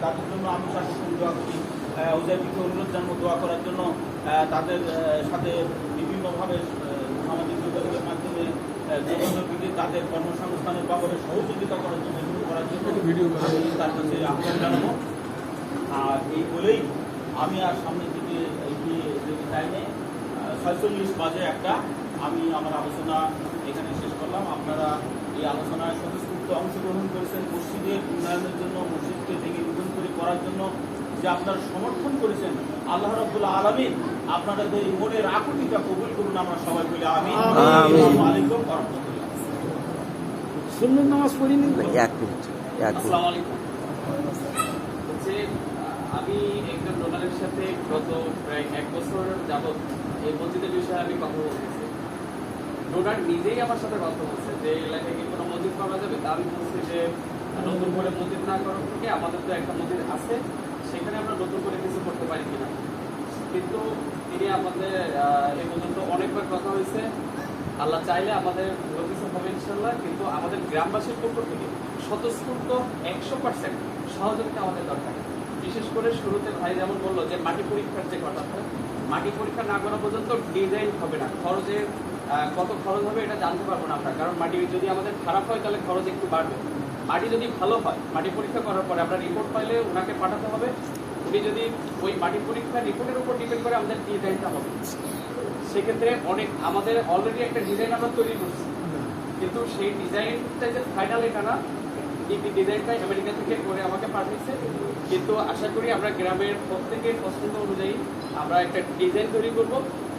তাদের জন্য আমি সর্বক্ষণ দোয়া করি। উজাইবিকে অনুরোধ জানাবো দোয়া করার জন্য, তাদের সাথে বিভিন্নভাবে সামাজিক যোগাযোগের মাধ্যমে যোগাযোগ দিকে তাদের কর্মসংস্থানের ব্যাপারে সহযোগিতা করার জন্য আমি তার কাছে আহ্বান জানাবো। আর এই বলেই আমি আর সামনের দিকে এগিয়ে যেতে চাইনি। ৪৬ বাজে একটা আমি আমার আলোচনা এখানে শেষ করলাম। আপনারা এই আলোচনায় স্বতঃস্ফূর্ত অংশগ্রহণ করেছেন, মসজিদের উন্নয়নের জন্য, মসজিদকে ভেঙে নতুন করে করার জন্য যে আপনারা সমর্থন করেছেন, আল্লাহ রাব্বুল আলামিন আপনাদের এই মনের আকুতিটা কবুল করুন। আমরা সবাই বলি আমিন। আসসালামু আলাইকুম ওয়া রাহমাতুল্লাহ। সুন্নত নামাজ পড়ি নি। এক মিনিট। আসসালামু আলাইকুম। আমি একজন ডোনারের সাথে গত প্রায় 1 বছর যাবৎ এই মসজিদের বিষয়ে আমি কথা বলতেছি। ডোনার নিজেই আমার সাথে কথা বলছে যে এলাকায় কি কোনো মসজিদ করা যাবে। তা আমি বলছি যে নতুন করে মসজিদ না করার থেকে আমাদের তো একটা মসজিদ আছে, সেখানে আমরা নতুন করে কিছু করতে পারি কিনা। কিন্তু তিনি আমাদের এ পর্যন্ত অনেকবার কথা হয়েছে, আল্লাহ চাইলে আমাদের ভালো কিছু হবে ইনশাল্লাহ। কিন্তু আমাদের গ্রামবাসীর পক্ষ থেকে স্বতঃস্ফূর্ত 100% সহযোগিতা আমাদের দরকার। বিশেষ করে শুরুতে ভাই যেমন বললো যে মাটি পরীক্ষার যে কথাটা, মাটি পরীক্ষা না করা পর্যন্ত ডিজাইন হবে না। খরচের কত খরচ হবে এটা জানতে পারবো না আমরা, কারণ মাটি যদি আমাদের খারাপ হয় তাহলে খরচ একটু বাড়বে। মাটি যদি ভালো হয়, মাটি পরীক্ষা করার পরে আমরা রিপোর্ট পাইলে ওনাকে পাঠাতে হবে। উনি যদি ওই মাটি পরীক্ষার রিপোর্টের উপর ডিপেন্ড করে আমাদের ডিজাইনটা হবে। সেক্ষেত্রে অনেক আমাদের অলরেডি একটা ডিজাইন আমরা তৈরি করছি, কিন্তু সেই ডিজাইনটা যে ফাইনাল এটা না, এই ডিজাইনটা আমেরিকা থেকে করে আমাকে পাঠিয়েছে। কিন্তু আশা করি আমরা গ্রামের প্রত্যেকের পছন্দ অনুযায়ী আমরা একটা ডিজাইন তৈরি করব।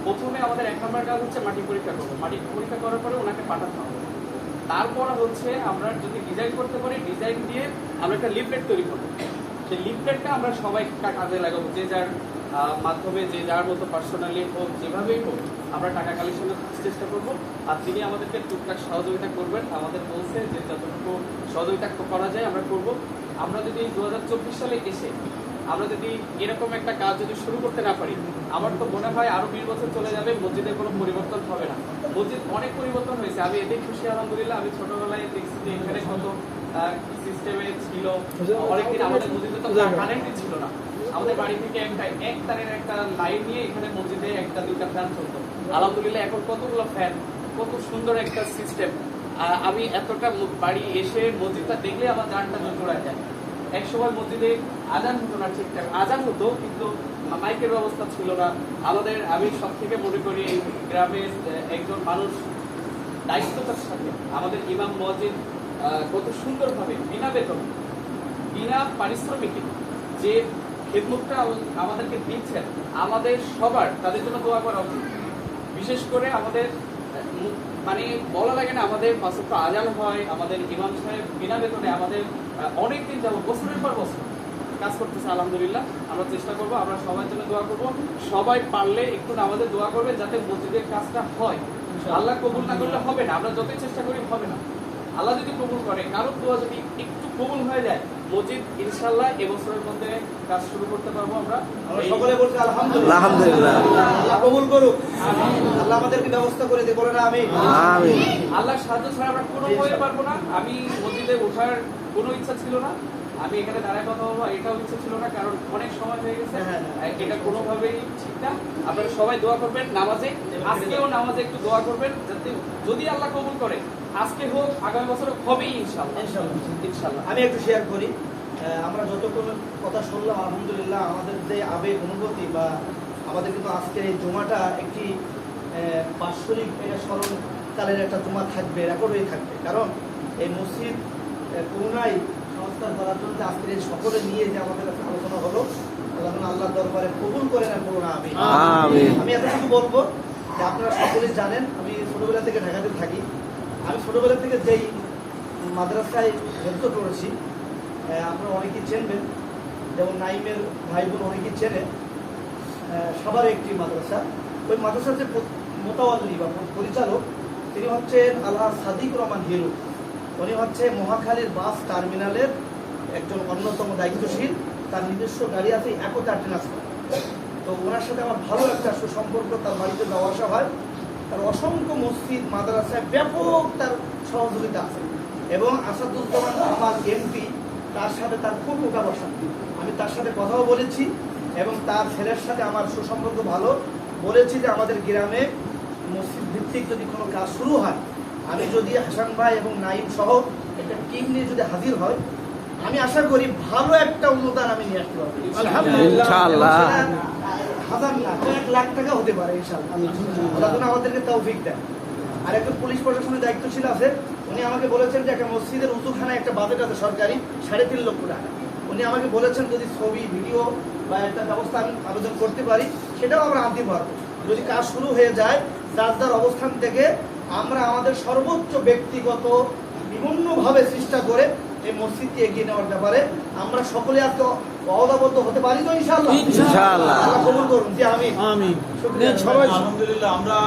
প্রথমে আমাদের 1 নম্বর কাজ হচ্ছে মাটি পরীক্ষা করবো। মাটি পরীক্ষা করার পরে ওনাকে পাঠাতে হবে। তারপর হচ্ছে আমরা যদি ডিজাইন করতে পারি, ডিজাইন দিয়ে আমরা একটা লিফলেট তৈরি করবো। সেই লিফলেটটা আমরা সবাই কাজে লাগাবো, যে যার মাধ্যমে যে যার মতো পার্সোনালি হোক, যেভাবেই হোক আমরা টাকা কালেকশনের চেষ্টা করব। আর তিনি আমাদেরকে টুকটাক সহযোগিতা করবেন। আমাদের বলছে যে যতটুকু সহযোগিতা করা যায় আমরা করব। আমরা যদি 2024 সালে এসে আমরা যদি এরকম একটা কাজ যদি শুরু করতে না পারি, আমার তো মনে হয় আরো 20 বছর চলে যাবে, মসজিদের কোনো পরিবর্তন হবে না। মসজিদ অনেক পরিবর্তন হয়েছে, আমি এতেই খুশি আলহামদুলিল্লাহ। আমি ছোটবেলায় দেখছি যে এখানে কত সিস্টেমে ছিল। অনেকদিন আমাদের মসজিদে তো কারেন্টই ছিল না। আমাদের বাড়ি থেকে এক তারের একটা লাইন নিয়ে এখানে মসজিদে 1-2টা ফ্যান চলতো। আলহামদুলিল্লাহ এখন কতগুলো ফ্যান, কত সুন্দর একটা সিস্টেম। আমি এতটা বাড়ি এসে মসজিদটা দেখলে আমার জানটা জোড়ায় যায়। এক সময় মসজিদে আজান হতো না ঠিকঠাক, আজান হতো কিন্তু মাইকের ব্যবস্থা ছিল না। আমি সব থেকে মনে করি গ্রামের একজন মানুষ দায়িত্বতার সাথে আমাদের ইমাম মুয়াজ্জিন কত সুন্দরভাবে বিনা বেতন, বিনা পারিশ্রমিকে যে খেদমতটা আমাদেরকে দিচ্ছেন, আমাদের সবার তাদের জন্য দোয়া করা উচিত। বিশেষ করে আমাদের মানে বলা লাগে না, আমাদের পাশে তো আজান হয়, আমাদের ইমাম সাহেব বিনা বেতনে আমাদের অনেকদিন যাবো, বছরের পর বছর কাজ করতেছে। আলহামদুলিল্লাহ আমরা চেষ্টা করবো, আমরা সবার জন্য দোয়া করবো। সবাই পারলে একটু আমাদের দোয়া করবে যাতে মসজিদের কাজটা হয়। আল্লাহ কবুল না করলে হবে না, আমরা যতই চেষ্টা করি হবে না। আল্লাহ যদি কবুল করে, কারো দোয়া যদি একটু কবুল হয়ে যায়, মসজিদ ইনশাআল্লাহ এবছরের মধ্যে কাজ শুরু করতে পারবো। আমরা সকলে বলছি আলহামদুলিল্লাহ। আলহামদুলিল্লাহ। আল্লাহ কবুল করুক, আল্লাহ আমাদেরকে ব্যবস্থা করে দিতে বলে না আমিন। আল্লাহর সাহায্য ছাড়া আমরা কোনো বইয়ে পারবো না। আমি মসজিদে ওঠার কোনো ইচ্ছা ছিল না, আমি এখানে দাঁড়ায় কথা বলবো এটাও ইচ্ছা ছিল না, কারণ অনেক সময় হয়ে গেছে। এটা কোনোভাবেই ঠিক না। আপনারা সবাই দোয়া করবেন নামাজে, আজকেও নামাজে একটু দোয়া করবেন যাতে যদি আল্লাহ কবুল করে আজকে হোক আগামী বছরে হবেই ইনশাআল্লাহ। ইনশাআল্লাহ আমি একটু শেয়ার করি। আমরা যতক্ষণ কথা শুনলাম আলহামদুলিল্লাহ, আমাদের যে আবেগ অনুভূতি বা আমাদের কিন্তু আজকের এই জুমাটা একটি বাৎসরিক স্মরণকালের একটা জুমা থাকবে, রেকর্ড হয়ে থাকবে। কারণ এই মসজিদ করুণায় সংস্কার করার জন্য আজকের এই সকলে নিয়ে যে আমাদের কাছে আলোচনা হলো, আল্লাহর দরবারে কবুল করে না করুন আমিন। আমি এতটুকু বলবো যে আপনারা সকলেই জানেন আমি ছোটবেলা থেকে ঢাকাতে থাকি। আমি ছোটবেলা থেকে যেই মাদ্রাসায় হেফজ করেছি, আপনারা অনেকেই চেনবেন, যেমন নাইমের ভাই বোন অনেকেই চেনে, সবার একটি মাদ্রাসা। ওই মাদ্রাসার যে মোতাওয়াল্লি বা পরিচালক তিনি হচ্ছেন আল্লাহ সাদিক রহমান হিরু। উনি হচ্ছে মহাখালীর বাস টার্মিনালের একজন অন্যতম দায়িত্বশীল। তার নিজস্ব গাড়ি আছে একতা ট্রান্সফার। তো ওনার সাথে আমার ভালো একটা সুসম্পর্ক, তার বাড়িতে যাওয়া আসা হয়। তার অসংখ্য মসজিদ মাদ্রাসায় ব্যাপক তার সহযোগিতা আছে। এবং আসাদুজ্জামান আমার এমপি, তার সাথে তার খুব ওঠা বসা। তার সাথে কথাও বলেছি এবং তার ছেলের সাথে আমার সুসম্পর্ক ভালো। বলেছি যে আমাদের গ্রামে মসজিদ ভিত্তিক যদি কোনো কাজ শুরু হয়, আমি যদি হাসান ভাই এবং নাইম সহ একটা টিম নিয়ে যদি হাজির হয়, আমি আশা করি ভালো একটা অনুদান আমি নিয়ে আসতে পারবো আলহামদুলিল্লাহ। ইনশাআল্লাহ। হাজার না, কয়েক লাখ টাকা হতে পারে ইনশাআল্লাহ। আল্লাহ যেন আমাদেরকে তৌফিক দেয়। আর একজন পুলিশ প্রশাসনের দায়িত্বশীল আছে, উনি আমাকে বলেছেন যে একটা মসজিদের উজুখানায় একটা বাজেট আছে সরকারি 3.5 লক্ষ টাকা। উনি আমাকে বলেছেন যদি ছবি ভিডিও বা একটা ব্যবস্থা আমি আবেদন করতে পারি, সেটাও আমরা আনতে পারবো। যদি কাজ শুরু হয়ে যায়, যার যার অবস্থান থেকে আমরা আমাদের সর্বোচ্চ ব্যক্তিগত বিভিন্নভাবে চেষ্টা করে এই মসজিদকে এগিয়ে নেওয়ার ব্যাপারে আমরা সকলে আজকে অবদাবদ্ধ হতে পারি তো ইনশাআল্লাহ। ইনশাআল্লাহ। আল্লাহ কবুল করুন। জি আমিন। আমিন। শুকরিয়া। সবাই আলহামদুলিল্লাহ আমরা